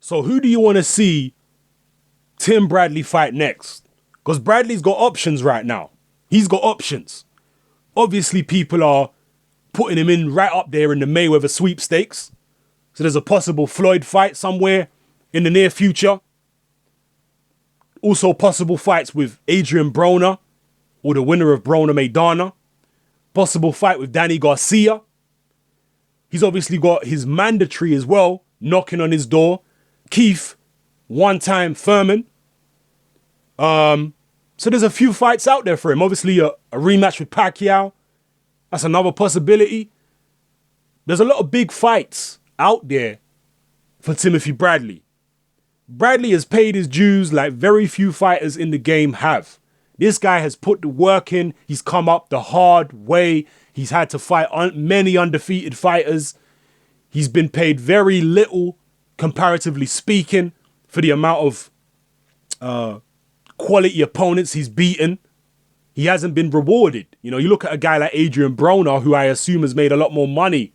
So who do you want to see Tim Bradley fight next? Because Bradley's got options right now. He's got options. Obviously, people are putting him in right up there in the Mayweather sweepstakes. So there's a possible Floyd fight somewhere in the near future. Also possible fights with Adrian Broner or the winner of Broner Maidana. Possible fight with Danny Garcia. He's obviously got his mandatory as well knocking on his door. Keith, one-time Thurman. So there's a few fights out there for him. Obviously a rematch with Pacquiao. That's another possibility. There's a lot of big fights out there for Timothy Bradley. Bradley has paid his dues like very few fighters in the game have. This guy has put the work in. He's come up the hard way. He's had to fight many undefeated fighters. He's been paid very little, comparatively speaking, for the amount of quality opponents he's beaten. He hasn't been rewarded. You know, you look at a guy like Adrian Broner, who I assume has made a lot more money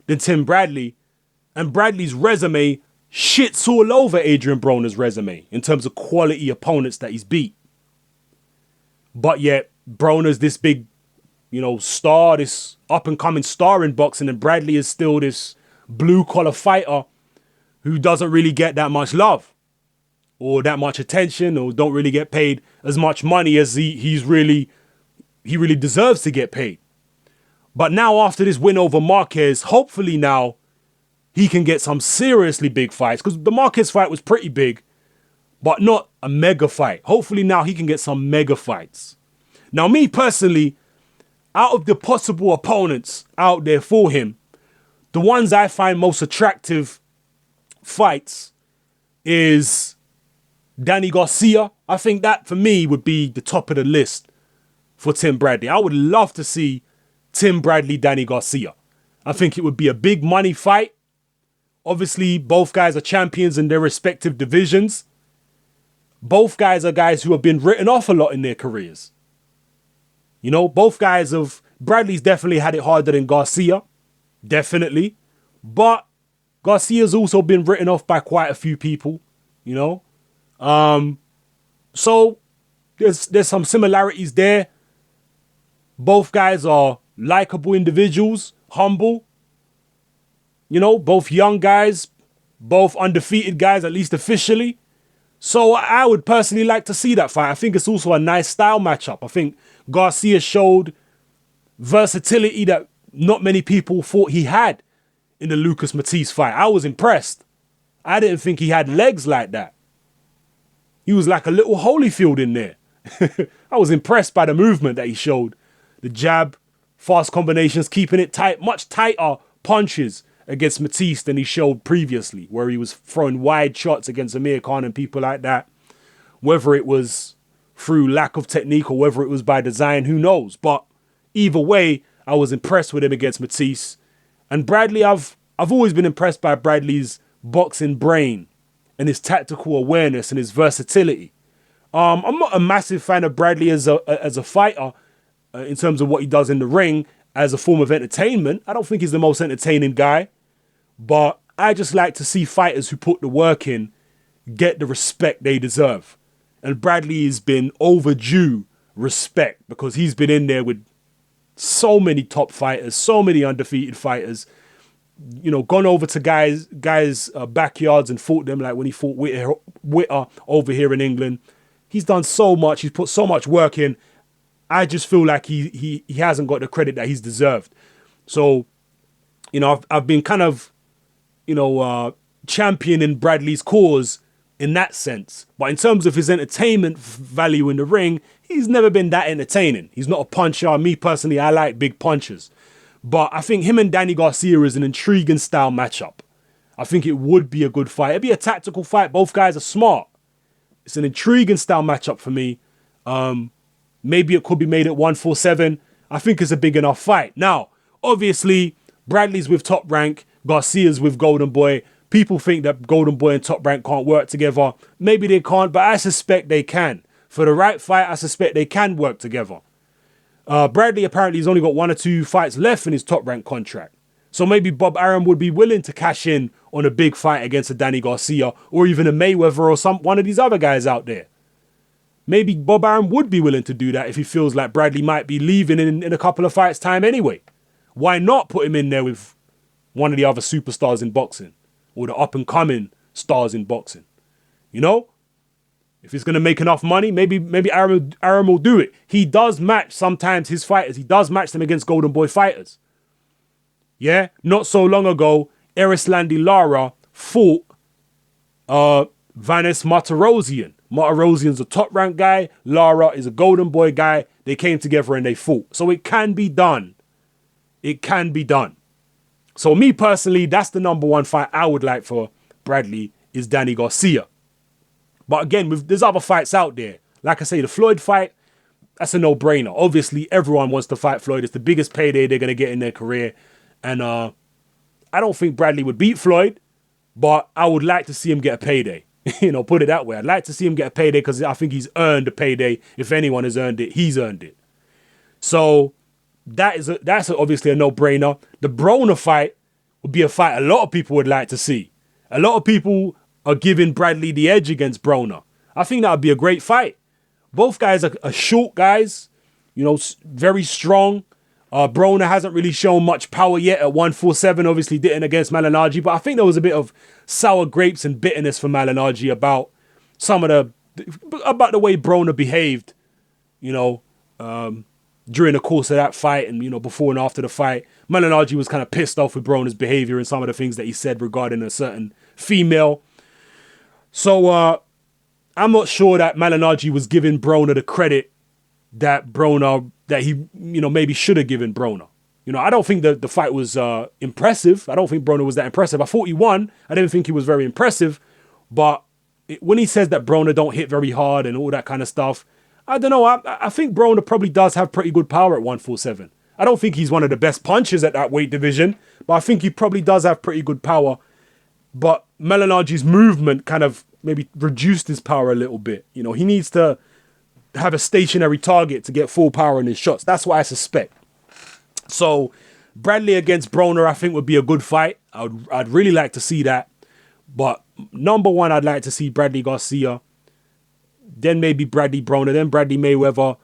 than Tim Bradley, and Bradley's resume shits all over Adrian Broner's resume in terms of quality opponents that he's beat. But yet, Broner's this big, you know, star, this up-and-coming star in boxing, and Bradley is still this blue-collar fighter who doesn't really get that much love or that much attention, or don't really get paid as much money as he really deserves to get paid. But now, after this win over Marquez, hopefully now he can get some seriously big fights, because the Marquez fight was pretty big, but not a mega fight. Hopefully now he can get some mega fights. Now, me personally, out of the possible opponents out there for him, the ones I find most attractive fights is Danny Garcia. I think that, for me, would be the top of the list for Tim Bradley. I would love to see Tim Bradley, Danny Garcia. I think it would be a big money fight. Obviously, both guys are champions in their respective divisions. Both guys are guys who have been written off a lot in their careers. You know, both guys have... Bradley's definitely had it harder than Garcia. Definitely. But Garcia's also been written off by quite a few people, you know. So there's some similarities there. Both guys are likable individuals, humble. You know, both young guys, both undefeated guys, at least officially. So I would personally like to see that fight. I think it's also a nice style matchup. I think Garcia showed versatility that not many people thought he had in the Lucas Matisse fight. I was impressed. I didn't think he had legs like that. He was like a little Holyfield in there. I was impressed by the movement that he showed. The jab, fast combinations, keeping it tight, much tighter punches against Matisse than he showed previously, where he was throwing wide shots against Amir Khan and people like that. Whether it was through lack of technique or whether it was by design, who knows? But either way, I was impressed with him against Matisse. And Bradley, I've always been impressed by Bradley's boxing brain and his tactical awareness and his versatility. I'm not a massive fan of Bradley as a fighter in terms of what he does in the ring as a form of entertainment. I don't think he's the most entertaining guy, but I just like to see fighters who put the work in get the respect they deserve. And Bradley has been overdue respect because he's been in there with so many top fighters, so many undefeated fighters, you know, gone over to guys' backyards and fought them, like when he fought Witter over here in England. He's done so much. He's put so much work in. I just feel like he hasn't got the credit that he's deserved. So, you know, I've been kind of, you know, championing Bradley's cause in that sense. But in terms of his entertainment value in the ring, he's never been that entertaining. He's not a puncher. Me personally, I like big punchers. But I think him and Danny Garcia is an intriguing style matchup. I think it would be a good fight. It'd be a tactical fight. Both guys are smart. It's an intriguing style matchup for me. Maybe it could be made at 147. I think it's a big enough fight. Now, obviously, Bradley's with Top Rank. Garcia's with Golden Boy. People think that Golden Boy and Top Rank can't work together. Maybe they can't, but I suspect they can. For the right fight, I suspect they can work together. Bradley apparently has only got 1 or 2 fights left in his Top Rank contract. So maybe Bob Arum would be willing to cash in on a big fight against a Danny Garcia or even a Mayweather or one of these other guys out there. Maybe Bob Arum would be willing to do that if he feels like Bradley might be leaving in a couple of fights' time anyway. Why not put him in there with one of the other superstars in boxing or the up-and-coming stars in boxing? You know? If he's going to make enough money, maybe Arum will do it. He does match sometimes his fighters. He does match them against Golden Boy fighters. Yeah? Not so long ago, Erislandi Lara fought Vanes Martirosyan. Martirosyan's a top-ranked guy. Lara is a Golden Boy guy. They came together and they fought. So it can be done. It can be done. So me personally, that's the number one fight I would like for Bradley is Danny Garcia. But again, there's other fights out there. Like I say, the Floyd fight, that's a no-brainer. Obviously, everyone wants to fight Floyd. It's the biggest payday they're going to get in their career. And I don't think Bradley would beat Floyd, but I would like to see him get a payday. Put it that way. I'd like to see him get a payday because I think he's earned a payday. If anyone has earned it, he's earned it. So that's obviously a no-brainer. The Broner fight would be a fight a lot of people would like to see. A lot of people are giving Bradley the edge against Broner. I think that would be a great fight. Both guys are short guys, very strong. Broner hasn't really shown much power yet at 147, obviously didn't against Malignaggi, but I think there was a bit of sour grapes and bitterness for Malignaggi about about the way Broner behaved, during the course of that fight and, before and after the fight. Malignaggi was kind of pissed off with Broner's behavior and some of the things that he said regarding a certain female. So I'm not sure that Malignaggi was giving Broner the credit that he maybe should have given Broner. I don't think the fight was impressive. I don't think Broner was that impressive. I thought he won. I didn't think he was very impressive. But when he says that Broner don't hit very hard and all that kind of stuff, I don't know. I think Broner probably does have pretty good power at 147. I don't think he's one of the best punchers at that weight division, but I think he probably does have pretty good power. But Malignaggi's movement kind of maybe reduced his power a little bit. He needs to have a stationary target to get full power in his shots. That's what I suspect. So Bradley against Broner, I think, would be a good fight. I'd really like to see that. But number one, I'd like to see Bradley Garcia. Then maybe Bradley Broner. Then Bradley Mayweather.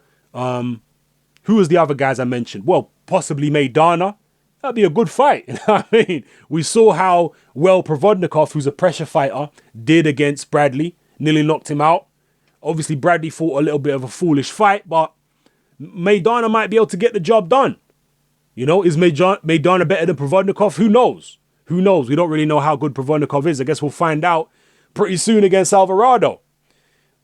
Who was the other guys I mentioned? Well, possibly Maidana. That'd be a good fight. I mean, we saw how well Provodnikov, who's a pressure fighter, did against Bradley. Nearly knocked him out. Obviously, Bradley fought a little bit of a foolish fight, but Maidana might be able to get the job done. Is Maidana better than Provodnikov? Who knows? Who knows? We don't really know how good Provodnikov is. I guess we'll find out pretty soon against Alvarado.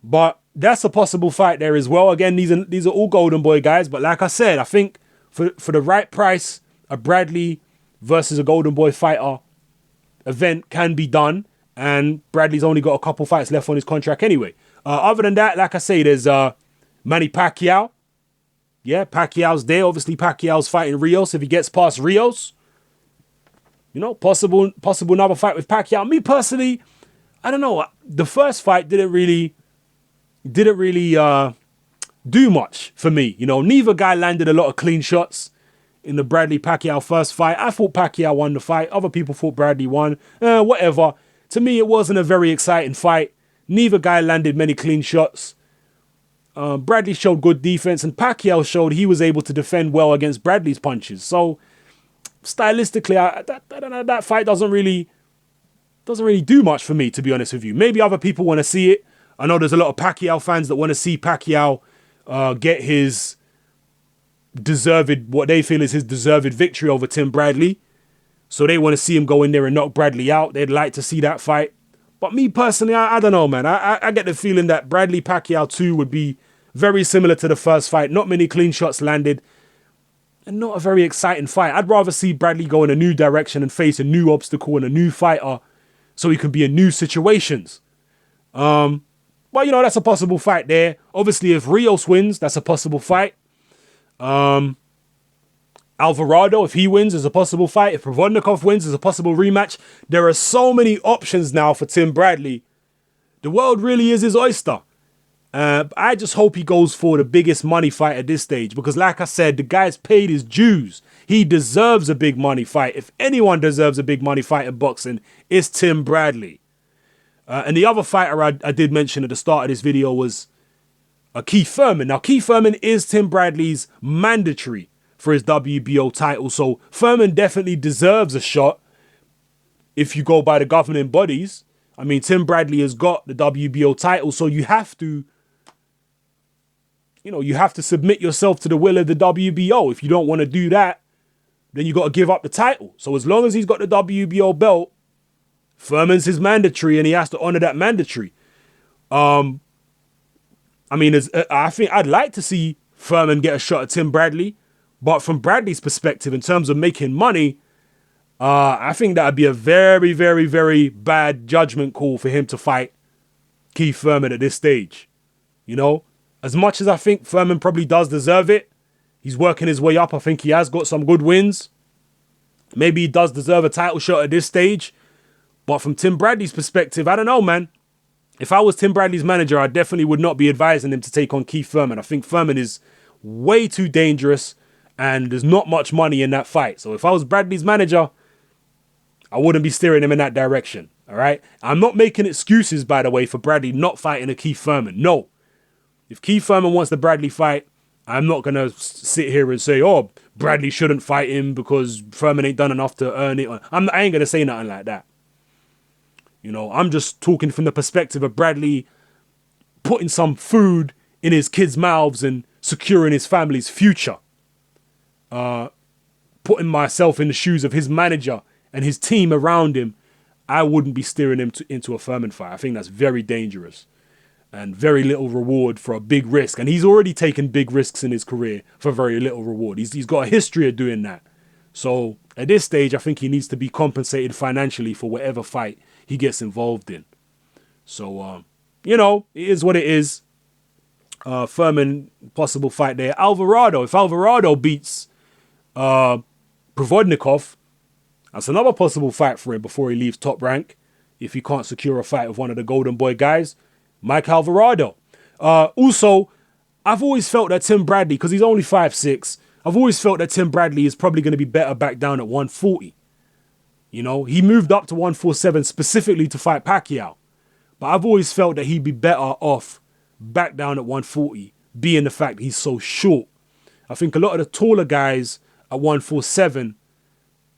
But that's a possible fight there as well. Again, these are all Golden Boy guys. But like I said, I think for the right price, a Bradley versus a Golden Boy fighter event can be done. And Bradley's only got a couple fights left on his contract anyway. Other than that, like I say, there's Manny Pacquiao. Yeah, Pacquiao's there. Obviously, Pacquiao's fighting Rios. If he gets past Rios, possible another fight with Pacquiao. Me personally, I don't know. The first fight didn't really do much for me. Neither guy landed a lot of clean shots in the Bradley Pacquiao first fight. I thought Pacquiao won the fight. Other people thought Bradley won. Whatever. To me, it wasn't a very exciting fight. Neither guy landed many clean shots. Bradley showed good defense, and Pacquiao showed he was able to defend well against Bradley's punches. So, stylistically, that fight doesn't really do much for me, to be honest with you. Maybe other people want to see it. I know there's a lot of Pacquiao fans that want to see Pacquiao get his what they feel is his deserved victory over Tim Bradley. So they want to see him go in there and knock Bradley out. They'd like to see that fight. But me personally, I don't know, man. I get the feeling that Bradley Pacquiao 2 would be very similar to the first fight. Not many clean shots landed. And not a very exciting fight. I'd rather see Bradley go in a new direction and face a new obstacle and a new fighter so he can be in new situations. But, that's a possible fight there. Obviously, if Rios wins, that's a possible fight. Alvarado, if he wins, is a possible fight. If Provodnikov wins, is a possible rematch. There are so many options now for Tim Bradley. The world really is his oyster. I just hope he goes for the biggest money fight at this stage. Because like I said, the guy's paid his dues. He deserves a big money fight. If anyone deserves a big money fight in boxing, it's Tim Bradley. And the other fighter I did mention at the start of this video was Keith Thurman. Now, Keith Thurman is Tim Bradley's mandatory for his WBO title. So Thurman definitely deserves a shot if you go by the governing bodies. I mean, Tim Bradley has got the WBO title, so you have to submit yourself to the will of the WBO. If you don't want to do that, then you got to give up the title. So as long as he's got the WBO belt, Thurman's his mandatory, and he has to honor that mandatory. I think I'd like to see Thurman get a shot at Tim Bradley, but from Bradley's perspective, in terms of making money, I think that would be a very, very, very bad judgment call for him to fight Keith Thurman at this stage. You know, as much as I think Thurman probably does deserve it, he's working his way up. I think he has got some good wins. Maybe he does deserve a title shot at this stage. But from Tim Bradley's perspective, I don't know, man. If I was Tim Bradley's manager, I definitely would not be advising him to take on Keith Thurman. I think Thurman is way too dangerous and there's not much money in that fight. So if I was Bradley's manager, I wouldn't be steering him in that direction. All right. I'm not making excuses, by the way, for Bradley not fighting a Keith Thurman. No. If Keith Thurman wants the Bradley fight, I'm not going to sit here and say, oh, Bradley shouldn't fight him because Thurman ain't done enough to earn it. I ain't going to say nothing like that. You know, I'm just talking from the perspective of Bradley putting some food in his kids' mouths and securing his family's future. Putting myself in the shoes of his manager and his team around him, I wouldn't be steering him into a Thurman fight. I think that's very dangerous and very little reward for a big risk. And he's already taken big risks in his career for very little reward. He's got a history of doing that. So at this stage, I think he needs to be compensated financially for whatever fight he gets involved in. So, it is what it is. Thurman, possible fight there. Alvarado, if Alvarado beats Provodnikov, that's another possible fight for him before he leaves Top Rank. If he can't secure a fight with one of the Golden Boy guys, Mike Alvarado. Also, I've always felt that Tim Bradley, because he's only 5'6", I've always felt that Tim Bradley is probably going to be better back down at 140. You know, he moved up to 147 specifically to fight Pacquiao. But I've always felt that he'd be better off back down at 140, being the fact he's so short. I think a lot of the taller guys at 147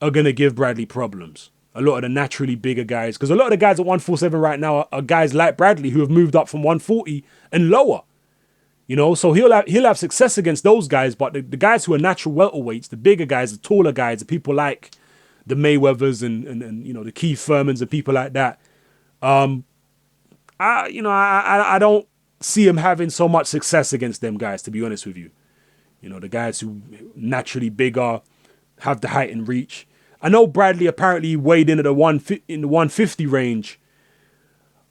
are going to give Bradley problems. A lot of the naturally bigger guys. Because a lot of the guys at 147 right now are guys like Bradley who have moved up from 140 and lower. You know, so he'll have success against those guys. But the guys who are natural welterweights, the bigger guys, the taller guys, the people like the Mayweathers and the Keith Thurmans and people like that. I don't see him having so much success against them guys, to be honest with you. You know, the guys who naturally bigger, have the height and reach. I know Bradley apparently weighed in at the 150 range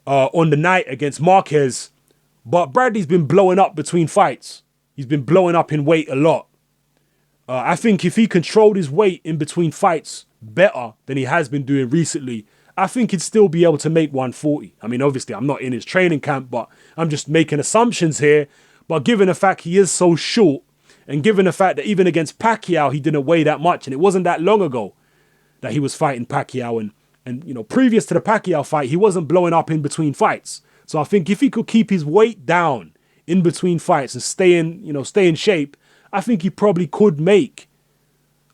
on the night against Marquez, but Bradley's been blowing up between fights. He's been blowing up in weight a lot. I think if he controlled his weight in between fights better than he has been doing recently, I think he'd still be able to make 140. I mean, obviously, I'm not in his training camp, but I'm just making assumptions here. But given the fact he is so short, and given the fact that even against Pacquiao, he didn't weigh that much, and it wasn't that long ago that he was fighting Pacquiao, and previous to the Pacquiao fight, he wasn't blowing up in between fights. So I think if he could keep his weight down in between fights and stay in shape, I think he probably could make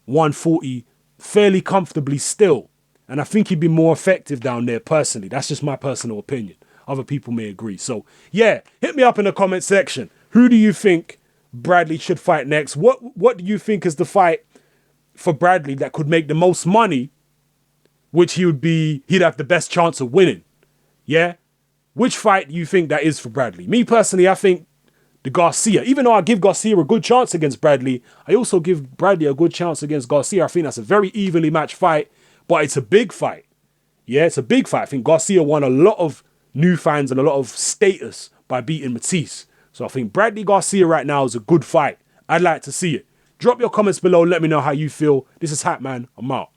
140 fairly comfortably still. And I think he'd be more effective down there personally. That's just my personal opinion. Other people may agree. So yeah, hit me up in the comment section. Who do you think Bradley should fight next? What do you think is the fight for Bradley that could make the most money, which he'd have the best chance of winning? Yeah? Which fight do you think that is for Bradley? Me personally, I think the Garcia. Even though I give Garcia a good chance against Bradley, I also give Bradley a good chance against Garcia. I think that's a very evenly matched fight, but it's a big fight. Yeah, it's a big fight. I think Garcia won a lot of new fans and a lot of status by beating Matisse. So I think Bradley Garcia right now is a good fight. I'd like to see it. Drop your comments below. Let me know how you feel. This is Hatman. I'm out.